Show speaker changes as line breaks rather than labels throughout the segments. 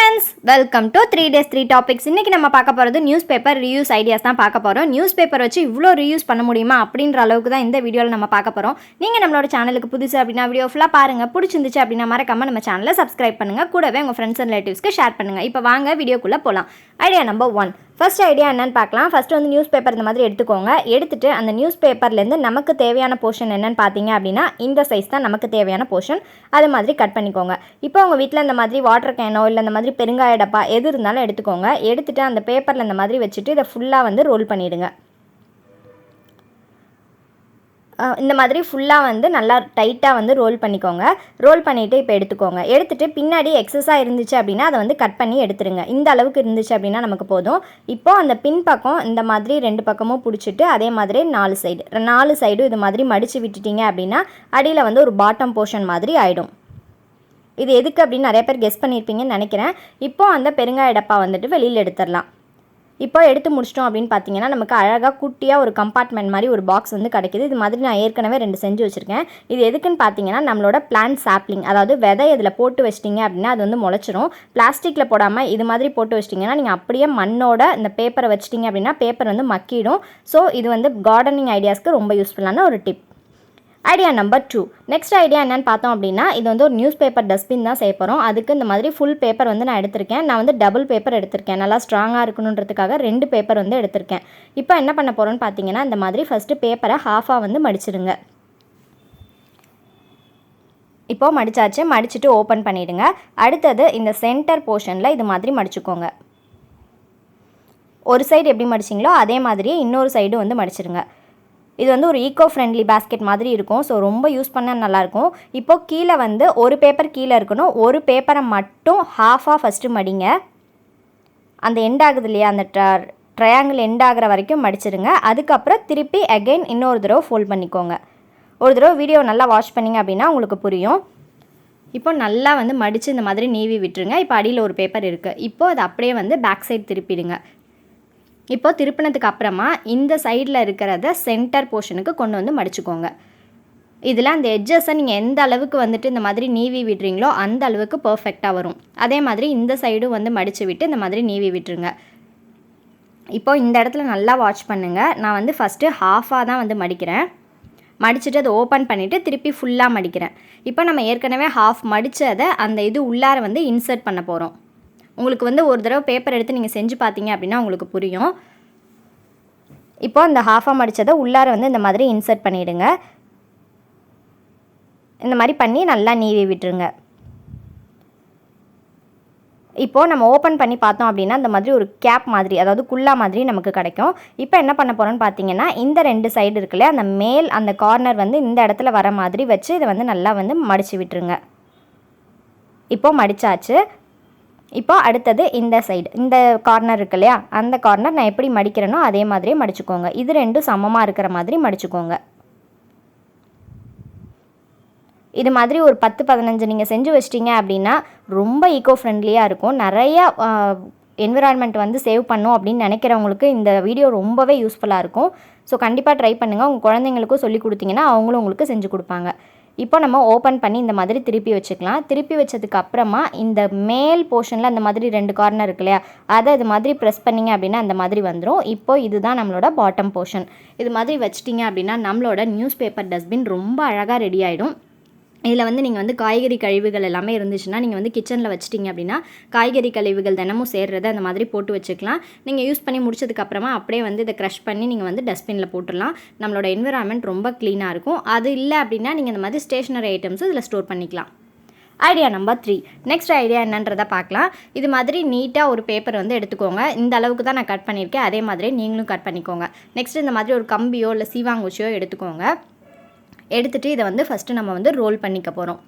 friends, welcome to 3 days 3 topics. இன்னைக்கு நம்ம பார்க்க போறது நியூஸ் பேப்பர் ரிவ்யூஸ் ஐடியாஸ் தான் பார்க்க போறோம். நியூஸ் பேப்பர் வச்சு இவ்ளோ ரிவ்யூஸ் பண்ண முடியுமா அப்படின்ற அளவுக்கு தான் இந்த வீடியோல நம்ம பார்க்க போறோம். நீங்க நம்மளோட சேனலுக்கு புதுசு அப்படினா வீடியோ ஃபுல்லா பாருங்க. பிடிச்சிருந்துச்சு அப்படினா மறக்காம நம்ம சேனலை சப்ஸ்கிரைப் பண்ணுங்க. கூடவே உங்க ஃப்ரெண்ட்ஸ் அண்ட் ரிலேட்டிவ்ஸ்க்கு ஷேர் பண்ணுங்க. இப்போ வாங்க வீடியோக்குள்ள போலாம். Idea number 1. ஃபர்ஸ்ட் ஐடியா என்னன்னு பார்க்கலாம். ஃபர்ஸ்ட் வந்து நியூஸ் பேப்பர் இந்த மாதிரி எடுத்துக்கோங்க. எடுத்துட்டு அந்த நியூஸ் பேப்பர்லேருந்து நமக்கு தேவையான போர்ஷன் என்னன்னு பார்த்தீங்க அப்படின்னா இந்த சைஸ் தான் நமக்கு தேவையான போர்ஷன். அது மாதிரி கட் பண்ணிக்கோங்க. இப்போ உங்கள் வீட்டில் இந்த மாதிரி வாட்டர் கேனோ இல்லை இந்த மாதிரி பெருங்காய டப்பா எது இருந்தாலும் எடுத்துக்கோங்க. எடுத்துட்டு அந்த பேப்பரில் இந்த மாதிரி வச்சுட்டு இதை ஃபுல்லாக வந்து ரோல் பண்ணிவிடுங்க. இந்த மாதிரி ஃபுல்லாக வந்து நல்லா டைட்டாக வந்து ரோல் பண்ணிக்கோங்க. ரோல் பண்ணிவிட்டு இப்போ எடுத்துக்கோங்க. எடுத்துகிட்டு பின்னாடி எக்ஸஸாக இருந்துச்சு அப்படின்னா அதை வந்து கட் பண்ணி எடுத்துருங்க. இந்த அளவுக்கு இருந்துச்சு அப்படின்னா நமக்கு போதும். இப்போது அந்த பின் பக்கம் இந்த மாதிரி 2 பக்கமும் பிடிச்சிட்டு அதே மாதிரி 4 சைடும் இது மாதிரி மடித்து விட்டுட்டீங்க அப்படின்னா அடியில் வந்து ஒரு பாட்டம் போர்ஷன் மாதிரி ஆகிடும். இது எதுக்கு அப்படின்னு நிறைய பேர் கெஸ் பண்ணியிருப்பீங்கன்னு நினைக்கிறேன். இப்போது அந்த பெருங்காய டப்பா வந்துட்டு வெளியில் எடுத்துடலாம். இப்போ எடுத்து முடிச்சிட்டோம் அப்படின்னு பார்த்தீங்கன்னா நமக்கு அழகாக குட்டியாக ஒரு கம்பார்ட்மெண்ட் மாதிரி ஒரு பாக்ஸ் வந்து கிடைக்கிது. இது மாதிரி நான் ஏற்கனவே 2 செஞ்சு வச்சுருக்கேன். இது எதுக்குன்னு பார்த்தீங்கன்னா நம்மளோட பிளான்ட் சாப்ளிங், அதாவது விதை இதில் போட்டு வச்சிட்டிங்க அப்படின்னா அது வந்து முளைச்சிரும். பிளாஸ்டிக்கில் போடாமல் இது மாதிரி போட்டு வச்சிட்டிங்கன்னா நீங்கள் அப்படியே மண்ணோட இந்த பேப்பரை வச்சிட்டிங்க அப்படின்னா பேப்பர் வந்து மக்கிடும். ஸோ இது வந்து கார்டனிங் ஐடியாஸ்க்கு ரொம்ப யூஸ்ஃபுல்லான ஒரு tip. Idea number 2. Next idea என்னென்னு பார்த்தோம் அப்படின்னா இது வந்து ஒரு நியூஸ் பேப்பர் டஸ்ட்பின் தான் செய்ய போகிறோம். அதுக்கு இந்த மாதிரி ஃபுல் பேப்பர் வந்து நான் எடுத்திருக்கேன். நான் வந்து டபுள் பேப்பர் எடுத்திருக்கேன். நல்லா ஸ்ட்ராங்காக இருக்கணுன்றதுக்காக 2 பேப்பர் வந்து எடுத்திருக்கேன். இப்போ என்ன பண்ண போகிறோன்னு பார்த்தீங்கன்னா இந்த மாதிரி ஃபஸ்ட்டு பேப்பரை ஹாஃபாக வந்து மடிச்சிடுங்க. இப்போது மடித்தாச்சு. மடிச்சுட்டு ஓப்பன் பண்ணிவிடுங்க. அடுத்தது இந்த சென்டர் போர்ஷனில் இது மாதிரி மடிச்சுக்கோங்க. ஒரு சைடு எப்படி மடிச்சிங்களோ அதே மாதிரியே இன்னொரு சைடு வந்து மடிச்சிடுங்க. இது வந்து ஒரு ஈக்கோ ஃப்ரெண்ட்லி பேஸ்கெட் மாதிரி இருக்கும். ஸோ ரொம்ப யூஸ் பண்ண நல்லாயிருக்கும். இப்போது கீழே வந்து ஒரு பேப்பர் கீழே இருக்கணும். ஒரு பேப்பரை மட்டும் ஹாஃபாக ஃபஸ்ட்டு மடிங்க. அந்த எண்ட் ஆகுது இல்லையா, அந்த ட்ரையாங்கிள் எண்ட் ஆகிற வரைக்கும் மடிச்சிடுங்க. அதுக்கப்புறம் திருப்பி அகெயின் இன்னொரு தடவை ஃபோல்ட் பண்ணிக்கோங்க. ஒரு தடவை வீடியோ நல்லா வாட்ச் பண்ணிங்க அப்படின்னா உங்களுக்கு புரியும். இப்போ நல்லா வந்து மடித்து இந்த மாதிரி நீவி விட்டுருங்க. இப்போ அடியில் ஒரு பேப்பர் இருக்குது. இப்போது அது அப்படியே வந்து பேக் சைடு திருப்பிடுங்க. இப்போது திருப்பினதுக்கு அப்புறமா இந்த சைடில் இருக்கிறத சென்டர் போர்ஷனுக்கு கொண்டு வந்து மடிச்சுக்கோங்க. இதில் அந்த எட்ஜஸை நீங்கள் எந்த அளவுக்கு வந்துட்டு இந்த மாதிரி நீவி விடுறீங்களோ அந்த அளவுக்கு பர்ஃபெக்டாக வரும். அதே மாதிரி இந்த சைடும் வந்து மடித்து விட்டு இந்த மாதிரி நீவி விட்டுருங்க. இப்போது இந்த இடத்துல நல்லா வாட்ச் பண்ணுங்கள். நான் வந்து ஃபஸ்ட்டு ஹாஃபாக தான் வந்து மடிக்கிறேன். மடிச்சுட்டு அதை ஓப்பன் பண்ணிவிட்டு திருப்பி ஃபுல்லாக மடிக்கிறேன். இப்போ நம்ம ஏற்கனவே ஹாஃப் மடித்ததை அந்த இது உள்ளார வந்து இன்சர்ட் பண்ண போகிறோம். உங்களுக்கு வந்து ஒரு தடவை பேப்பர் எடுத்து நீங்கள் செஞ்சு பார்த்தீங்க அப்படின்னா உங்களுக்கு புரியும். இப்போ அந்த ஹாஃபாக மடித்ததை உள்ளார வந்து இந்த மாதிரி இன்சர்ட் பண்ணிவிடுங்க. இந்த மாதிரி பண்ணி நல்லா நீவி விட்டுருங்க. இப்போது நம்ம ஓப்பன் பண்ணி பார்த்தோம் அப்படின்னா இந்த மாதிரி ஒரு கேப் மாதிரி, அதாவது குல்லா மாதிரி நமக்கு கிடைக்கும். இப்போ என்ன பண்ண போகிறோன்னு பார்த்தீங்கன்னா இந்த 2 சைடு இருக்குல்ல, அந்த மேல் அந்த கார்னர் வந்து இந்த இடத்துல வர மாதிரி வச்சு இதை வந்து நல்லா வந்து மடித்து விட்டுருங்க. இப்போது மடித்தாச்சு. இப்போ அடுத்தது இந்த சைடு, இந்த கார்னர் இருக்கு இல்லையா, அந்த கார்னர் நான் எப்படி மடிக்கிறேனோ அதே மாதிரியே மடிச்சுக்கோங்க. இது 2 சமமாக இருக்கிற மாதிரி மடிச்சுக்கோங்க. இது மாதிரி ஒரு 10-15 நீங்கள் செஞ்சு வச்சிட்டிங்க அப்படின்னா ரொம்ப ஈக்கோ ஃப்ரெண்ட்லியாக இருக்கும். நிறையா என்விரான்மெண்ட் வந்து சேவ் பண்ணும் அப்படின்னு நினைக்கிறவங்களுக்கு இந்த வீடியோ ரொம்பவே யூஸ்ஃபுல்லாக இருக்கும். ஸோ கண்டிப்பாக ட்ரை பண்ணுங்கள். உங்கள் குழந்தைங்களுக்கும் சொல்லி கொடுத்தீங்கன்னா அவங்களும் உங்களுக்கு செஞ்சு கொடுப்பாங்க. இப்போ நம்ம ஓப்பன் பண்ணி இந்த மாதிரி திருப்பி வச்சுக்கலாம். திருப்பி வச்சதுக்கு அப்புறமா இந்த மேல் போர்ஷனில் அந்த மாதிரி 2 கார்னர் இருக்கு இல்லையா, அதை இது மாதிரி ப்ரெஸ் பண்ணிங்க அப்படின்னா அந்த மாதிரி வந்துடும். இப்போ இதுதான் நம்மளோட பாட்டம் போர்ஷன். இது மாதிரி வச்சிட்டிங்க அப்படின்னா நம்மளோட நியூஸ் பேப்பர் டஸ்ட்பின் ரொம்ப அழகாக ரெடி ஆகிடும். இதில் வந்து நீங்கள் வந்து காய்கறி கழிவுகள் எல்லாமே இருந்துச்சுன்னா நீங்கள் வந்து கிச்சனில் வச்சிட்டிங்க அப்படின்னா காய்கறி கழிவுகள் தினமும் சேர்றதை அந்த மாதிரி போட்டு வச்சுக்கலாம். நீங்கள் யூஸ் பண்ணி முடிச்சதுக்கப்புறமா அப்படியே வந்து இதை க்ரஷ் பண்ணி நீங்கள் வந்து டஸ்ட்பினில் போட்டுடலாம். நம்மளோட என்விரான்மெண்ட் ரொம்ப க்ளீனாக இருக்கும். அது இல்லை அப்படின்னா நீங்கள் இந்த மாதிரி ஸ்டேஷ்னரி ஐட்டம்ஸும் இதில் ஸ்டோர் பண்ணிக்கலாம். Idea number 3. நெக்ஸ்ட் ஐடியா என்னன்றதை பார்க்கலாம். இது மாதிரி நீட்டாக ஒரு பேப்பர் வந்து எடுத்துக்கோங்க. இந்த அளவுக்கு தான் நான் கட் பண்ணியிருக்கேன். அதே மாதிரி நீங்களும் கட் பண்ணிக்கோங்க. நெக்ஸ்ட் இந்த மாதிரி ஒரு கம்பியோ இல்லை சீவாங்குச்சியோ எடுத்துக்கோங்க. எடுத்துகிட்டு இதை வந்து ஃபஸ்ட்டு நம்ம வந்து ரோல் பண்ணிக்க போகிறோம்.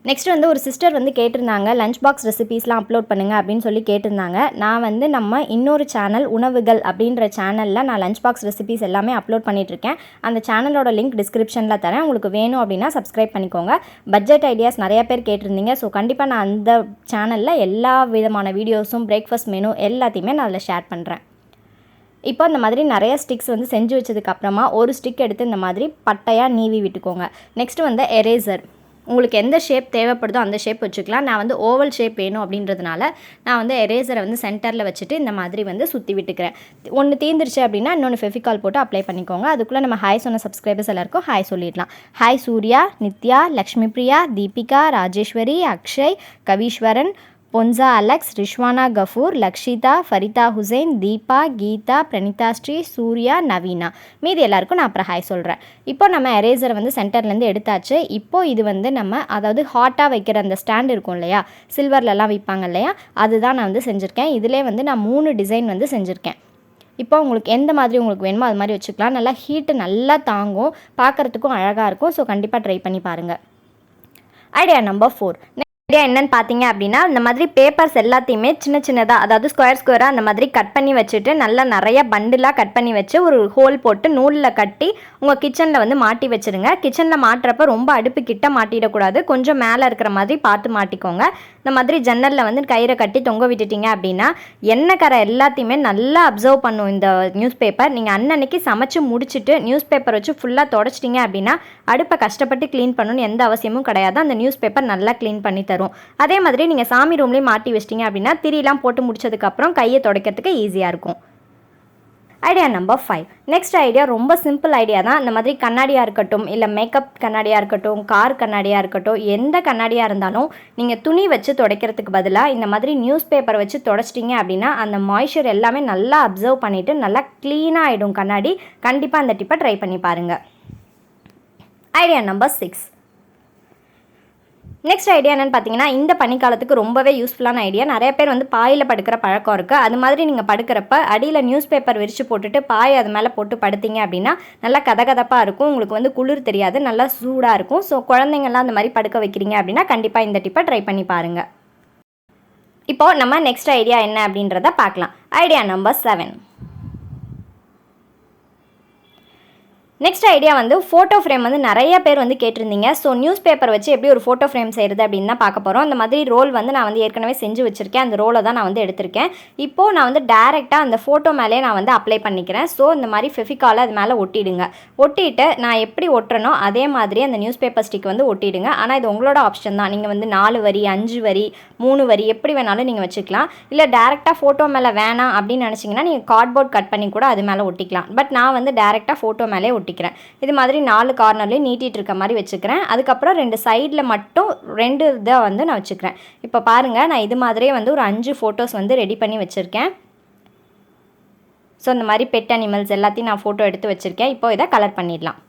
நெக்ஸ்ட் வந்து ஒரு சிஸ்டர் வந்து கேட்டிருந்தாங்க லஞ்ச் பாக்ஸ் ரெசிபீஸ்லாம் அப்லோட் பண்ணுங்கள் அப்படின்னு சொல்லி கேட்டிருந்தாங்க. நான் வந்து நம்ம இன்னொரு சேனல் உணவுகள் அப்படின்ற சேனலில் நான் லஞ்ச் பாக்ஸ் ரெசிபீஸ் எல்லாமே அப்லோட் பண்ணிகிட்ருக்கேன். அந்த சேனலோட லிங்க் டிஸ்கிரிப்ஷனில் தரேன். உங்களுக்கு வேணும் அப்படின்னா சப்ஸ்கிரைப் பண்ணிக்கோங்க. பட்ஜெட் ஐடியாஸ் நிறையா பேர் கேட்டிருந்தீங்க. ஸோ கண்டிப்பாக நான் அந்த சேனலில் எல்லா விதமான வீடியோஸும் பிரேக்ஃபாஸ்ட் மெனு எல்லாத்தையுமே நான் அதில் ஷேர் பண்ணுறேன். இப்போ இந்த மாதிரி நிறைய ஸ்டிக்ஸ் வந்து செஞ்சு வச்சதுக்கப்புறமா ஒரு ஸ்டிக் எடுத்து இந்த மாதிரி பட்டையாக நீவி விட்டுக்கோங்க. நெக்ஸ்ட்டு வந்து எரேசர். உங்களுக்கு எந்த ஷேப் தேவைப்படுதோ அந்த ஷேப் வச்சுக்கலாம். நான் வந்து ஓவல் ஷேப் வேணும் அப்படின்றதுனால நான் வந்து எரேசரை வந்து சென்டரில் வச்சுட்டு இந்த மாதிரி வந்து சுற்றி விட்டுக்கிறேன். ஒன்று தீர்ந்துருச்சு அப்படின்னா இன்னொன்று ஃபெவிகால் போட்டு அப்ளை பண்ணிக்கோங்க. அதுக்குள்ளே நம்ம ஹாய் சொன்ன சப்ஸ்கிரைபர்ஸ் எல்லாருக்கும் ஹாய் சொல்லிடலாம். Hi Surya, Nithya, Lakshmi Priya, Deepika, Rajeswari, Akshay, Kaveeswaran, Ponsa Alex, Rishwana Gafoor, Lakshitha, Farida Hussain, Deepa, Geetha, Pranitha Sri, Surya, Naveena. மீதி எல்லாருக்கும் நான் அப்புறம் ஹாய் சொல்கிறேன். இப்போ நம்ம எரேசரை வந்து சென்டர்லேருந்து எடுத்தாச்சு. இப்போது இது வந்து நம்ம அதாவது ஹாட்டாக வைக்கிற அந்த ஸ்டாண்ட் இருக்கும் இல்லையா, சில்வர்லலாம் விற்பாங்க இல்லையா, அதுதான் நான் வந்து செஞ்சுருக்கேன். இதிலே வந்து நான் 3 டிசைன் வந்து செஞ்சுருக்கேன். இப்போ உங்களுக்கு எந்த மாதிரி உங்களுக்கு வேணுமோ அது மாதிரி வச்சுக்கலாம். நல்லா ஹீட்டு நல்லா தாங்கும், பார்க்குறதுக்கும் அழகாக இருக்கும். ஸோ கண்டிப்பாக ட்ரை பண்ணி பாருங்கள். ஐடியா நம்பர் 4 ஐடியா என்னன்னு பார்த்தீங்க அப்படின்னா, இந்த மாதிரி பேப்பர்ஸ் எல்லாத்தையுமே சின்ன சின்னதாக அதாவது ஸ்கொயராக அந்த மாதிரி கட் பண்ணி வச்சுட்டு நல்லா நிறைய பண்டிலாக கட் பண்ணி வச்சு ஒரு ஹோல் போட்டு நூலில் கட்டி உங்கள் கிச்சனில் வந்து மாட்டி வச்சுருங்க. கிச்சனில் மாட்டுறப்ப ரொம்ப அடுப்பு கிட்ட மாட்டிடக்கூடாது, கொஞ்சம் மேலே இருக்கிற மாதிரி பார்த்து மாட்டிக்கோங்க. இந்த மாதிரி ஜன்னலில் வந்து கயிறை கட்டி தொங்க விட்டுட்டிங்க அப்படின்னா எண்ணெய் கரை எல்லாத்தையுமே நல்லா அப்சர்வ் பண்ணும் இந்த நியூஸ் பேப்பர். நீங்கள் அன்னன்னைக்கு சமைச்சு முடிச்சுட்டு நியூஸ் பேப்பர் வச்சு ஃபுல்லாக தொடச்சிட்டிங்க அப்படின்னா அடுப்பை கஷ்டப்பட்டு க்ளீன் பண்ணணும்னு எந்த அவசியமும் கிடையாது. அந்த நியூஸ் பேப்பர் நல்லா க்ளீன் பண்ணி தரும். அதே மாதிரி நீங்கள் சாமி ரூம்லேயும் மாட்டி வச்சிட்டிங்க அப்படின்னா திரியெல்லாம் போட்டு முடிச்சதுக்கப்புறம் கையை துடைக்கிறதுக்கு ஈஸியாக இருக்கும். ஐடியா நம்பர் 5 நெக்ஸ்ட் ஐடியா ரொம்ப சிம்பிள் ஐடியா தான். இந்த மாதிரி கண்ணாடியாக இருக்கட்டும், இல்லை மேக்கப் கண்ணாடியாக இருக்கட்டும், கார் கண்ணாடியாக இருக்கட்டும், எந்த கண்ணாடியாக இருந்தாலும் நீங்கள் துணி வச்சு துடைக்கிறதுக்கு பதிலாக இந்த மாதிரி நியூஸ் பேப்பர் வச்சு துடைச்சிட்டிங்க அப்படின்னா அந்த மாய்ஸ்சர் எல்லாமே நல்லா அப்சர்வ் பண்ணிவிட்டு நல்லா க்ளீனாக ஆகிடும் கண்ணாடி. கண்டிப்பாக அந்த டிப்பை ட்ரை பண்ணி பாருங்கள். ஐடியா நம்பர் 6 நெக்ஸ்ட் ஐடியா என்னென்னு பார்த்தீங்கன்னா, இந்த பனிக்காலத்துக்கு ரொம்பவே யூஸ்ஃபுல்லான ஐடியா. நிறைய பேர் வந்து பாயில் படுக்கிற பழக்கம் இருக்குது. அது மாதிரி நீங்கள் படுக்கிறப்ப அடியில் நியூஸ் பேப்பர் விரித்து போட்டுட்டு பாய் அது மேலே போட்டு படுத்திங்க அப்படின்னா நல்லா கதகதப்பாக இருக்கும். உங்களுக்கு வந்து குளிர் தெரியாது, நல்லா சூடாக இருக்கும். ஸோ குழந்தைங்கள்லாம் அந்த மாதிரி படுக்க வைக்கிறீங்க அப்படின்னா கண்டிப்பாக இந்த டிப்பை ட்ரை பண்ணி பாருங்கள். இப்போது நம்ம நெக்ஸ்ட் ஐடியா என்ன அப்படின்றத பார்க்கலாம். ஐடியா நம்பர் 7 நெக்ஸ்ட் ஐடியா வந்து ஃபோட்டோ ஃப்ரேம் வந்து நிறைய பேர் வந்து கேட்டிருந்தீங்க. ஸோ நியூஸ் பேப்பர் வச்சு எப்படி ஒரு ஃபோட்டோ ஃப்ரேம் செய்கிறது அப்படின்னு தான் பார்க்க போகிறோம். அந்த மாதிரி ரோல் வந்து நான் வந்து ஏற்கனவே செஞ்சு வச்சுருக்கேன். அந்த ரோலை தான் நான் வந்து எடுத்திருக்கேன். இப்போது நான் வந்து டேரெக்டாக அந்த ஃபோட்டோ மேலே நான் வந்து அப்ளை பண்ணிக்கிறேன். ஸோ இந்த மாதிரி ஃபெவிகாலை அது மேலே ஒட்டிடுங்க. ஒட்டிட்டு நான் எப்படி ஒட்டுறனோ அதே மாதிரி அந்த நியூஸ் பேப்பர் ஸ்டிக் வந்து ஒட்டிடுங்க. ஆனால் இது உங்களோட ஆப்ஷன் தான். நீங்கள் வந்து 4 வரி, 5 வரி, 3 வரி எப்படி வேணாலும் நீங்கள் வச்சுக்கலாம். இல்லை டேரெக்டாக ஃபோட்டோ மேலே வேணாம் அப்படின்னு நினச்சிங்கன்னா நீங்கள் கார்ட்போர்ட் கட் பண்ணி கூட அது மேலே ஒட்டிக்கலாம். பட் நான் வந்து டேரெக்டாக ஃபோட்டோ மேலே ஒட்டிக்கிறேன். இது மாதிரி 4 கார்னர்லேயும் நீட்டிட்டு இருக்க மாதிரி வச்சுக்கிறேன். அதுக்கப்புறம் 2 சைடில் மட்டும் 2 இதை வந்து நான் வச்சுக்கிறேன். இப்போ பாருங்கள், நான் இது மாதிரியே வந்து ஒரு 5 ஃபோட்டோஸ் வந்து ரெடி பண்ணி வச்சுருக்கேன். ஸோ இந்த மாதிரி பெட் அனிமல்ஸ் எல்லாத்தையும் நான் ஃபோட்டோ எடுத்து வச்சுருக்கேன். இப்போ இதை கலர் பண்ணிடலாம்.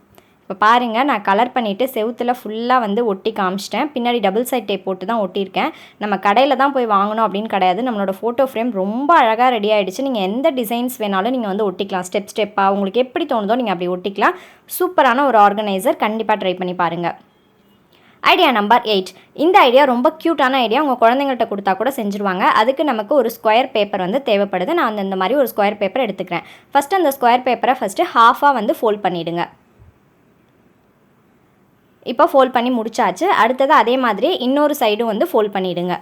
இப்போ பாருங்கள், நான் கலர் பண்ணிவிட்டு செவுத்தில் ஃபுல்லாக வந்து ஒட்டி காமிச்சிட்டேன். பின்னாடி டபுள் சைட் டேப் போட்டு தான் ஒட்டியிருக்கேன். நம்ம கடையில் தான் போய் வாங்கணும் அப்படின்னு கிடையாது. நம்மளோட ஃபோட்டோ ஃப்ரேம் ரொம்ப அழகாக ரெடி ஆகிடுச்சு. நீங்கள் எந்த டிசைன்ஸ் வேணாலும் நீங்கள் வந்து ஒட்டிக்கலாம். ஸ்டெப்பாக உங்களுக்கு எப்படி தோணுதோ நீங்கள் அப்படி ஒட்டிக்கலாம். சூப்பரான ஒரு ஆர்கனைசர். கண்டிப்பாக ட்ரை பண்ணி பாருங்கள். ஐடியா நம்பர் 8 இந்த ஐடியா ரொம்ப க்யூட்டான ஐடியா. உங்கள் குழந்தைங்கள்ட்ட கொடுத்தா கூட செஞ்சுருவாங்க. அதுக்கு நமக்கு ஒரு ஸ்கொயர் பேப்பர் வந்து தேவைப்படுது. நான் இந்த மாதிரி ஒரு ஸ்கொயர் பேப்பர் எடுத்துக்கிறேன். ஃபஸ்ட்டு அந்த ஸ்கொயர் பேப்பரை ஹாஃபாக வந்து ஃபோல்ட் பண்ணிவிடுங்க. இப்போ ஃபோல்ட் பண்ணி முடிச்சாச்சு. அடுத்தது அதே மாதிரி இன்னொரு சைடும் வந்து ஃபோல்ட் பண்ணிவிடுங்க.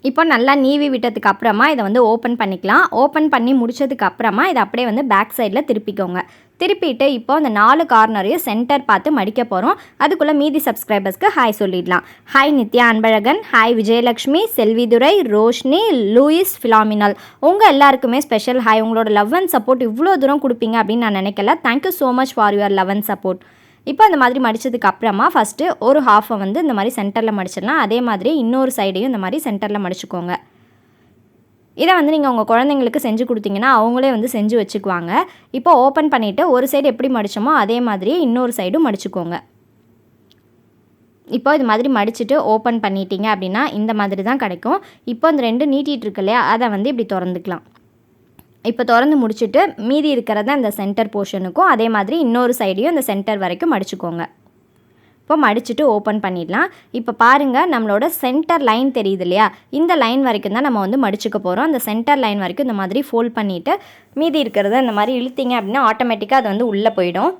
இப்போ நல்லா நீவி விட்டதுக்கு அப்புறமா இதை வந்து ஓப்பன் பண்ணிக்கலாம். ஓப்பன் பண்ணி முடிச்சதுக்கு அப்புறமா இதை அப்படியே வந்து பேக் சைடில் திருப்பிக்கோங்க. திருப்பிட்டு இப்போ அந்த 4 கார்னரையும் சென்டர் பார்த்து மடிக்க போகிறோம். அதுக்குள்ளே மீதி சப்ஸ்கிரைபர்ஸ்க்கு ஹாய் சொல்லிடலாம். Hi Nithya Anbazhagan, hi Vijayalakshmi, Selvidurai, Roshini, Louis, Philominal. உங்கள் எல்லாருக்குமே ஸ்பெஷல் ஹாய். உங்களோட லவ் அண்ட் சப்போர்ட் இவ்வளோ தூரம் கொடுப்பீங்க அப்படின்னு நான் நினைக்கல. Thank you so much for your love and support. இப்போ அந்த மாதிரி மடித்ததுக்கு அப்புறமா ஃபஸ்ட்டு ஒரு ஹாஃபை வந்து இந்த மாதிரி சென்டரில் மடிச்சிடலாம். அதே மாதிரி இன்னொரு சைடையும் இந்த மாதிரி சென்டரில் மடிச்சுக்கோங்க. இதை வந்து நீங்கள் உங்கள் குழந்தைங்களுக்கு செஞ்சு கொடுத்தீங்கன்னா அவங்களே வந்து செஞ்சு வச்சுக்குவாங்க. இப்போ ஓப்பன் பண்ணிவிட்டு ஒரு சைடு எப்படி மடித்தோமோ அதே மாதிரி இன்னொரு சைடும் மடிச்சுக்கோங்க. இப்போ இது மாதிரி மடிச்சுட்டு ஓப்பன் பண்ணிட்டீங்க அப்படின்னா இந்த மாதிரி தான் கிடைக்கும். இப்போ இந்த 2 நீட்டிகிட்டு இருக்கு இல்லையா, அதை வந்து இப்படி திறந்துக்கலாம். இப்போ திறந்து முடிச்சுட்டு மீதி இருக்கிறத இந்த சென்டர் போர்ஷனுக்கும் அதே மாதிரி இன்னொரு சைடையும் இந்த சென்டர் வரைக்கும் மடிச்சுக்கோங்க. இப்போ மடிச்சுட்டு ஓப்பன் பண்ணிடலாம். இப்போ பாருங்கள், நம்மளோட சென்டர் லைன் தெரியுது இல்லையா, இந்த லைன் வரைக்கும் தான் நம்ம வந்து மடிச்சுக்க போகிறோம். அந்த சென்டர் லைன் வரைக்கும் இந்த மாதிரி ஃபோல்ட் பண்ணிவிட்டு மீதி இருக்கிறத இந்த மாதிரி இழுத்தீங்க அப்படின்னா ஆட்டோமேட்டிக்காக அது வந்து உள்ளே போயிடும்.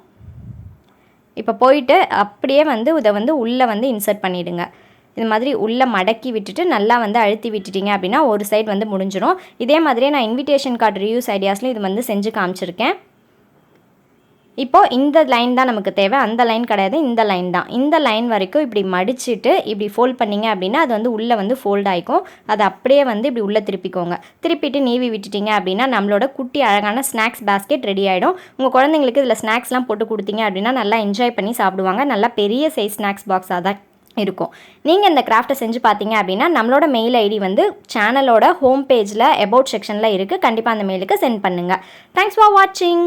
இப்போ போயிட்டு அப்படியே வந்து இதை வந்து உள்ளே வந்து இன்சர்ட் பண்ணிவிடுங்க. இது மாதிரி உள்ளே மடக்கி விட்டுட்டு நல்லா வந்து அழுத்தி விட்டுட்டிங்க அப்படின்னா ஒரு சைடு வந்து முடிஞ்சிடும். இதே மாதிரியே நான் இன்விடேஷன் கார்டு ரிவ்யூஸ் ஐடியாஸ்லையும் இது வந்து செஞ்சு காமிச்சிருக்கேன். இப்போ இந்த லைன் தான் நமக்கு தேவை, அந்த லைன் கிடையாது, இந்த லைன் தான். இந்த லைன் வரைக்கும் இப்படி மடிச்சுட்டு இப்படி ஃபோல்ட் பண்ணிங்க அப்படின்னா அது வந்து உள்ளே வந்து ஃபோல்ட் ஆகிக்கும். அதை அப்படியே வந்து இப்படி உள்ளே திருப்பிக்கோங்க. திருப்பிட்டு நீவி விட்டுட்டிங்க அப்படின்னா நம்மளோட குட்டி அழகான ஸ்நாக்ஸ் பேஸ்கெட் ரெடி ஆகிடும். உங்கள் குழந்தைங்களுக்கு இதில் ஸ்நாக்ஸ்லாம் போட்டு கொடுத்தீங்க அப்படின்னா நல்லா என்ஜாய் பண்ணி சாப்பிடுவாங்க. நல்லா பெரிய சைஸ் ஸ்நாக்ஸ் பாக்ஸாக தான் இருக்கும். நீங்கள் இந்த கிராஃப்ட்டை செஞ்சு பார்த்தீங்க அப்படின்னா நம்மளோட மெயில் ஐடி வந்து சேனலோட ஹோம் பேஜில் அபவுட் செக்ஷனில் இருக்குது. கண்டிப்பாக அந்த மெயிலுக்கு சென்ட் பண்ணுங்கள். தேங்க்ஸ் ஃபார் வாட்சிங்.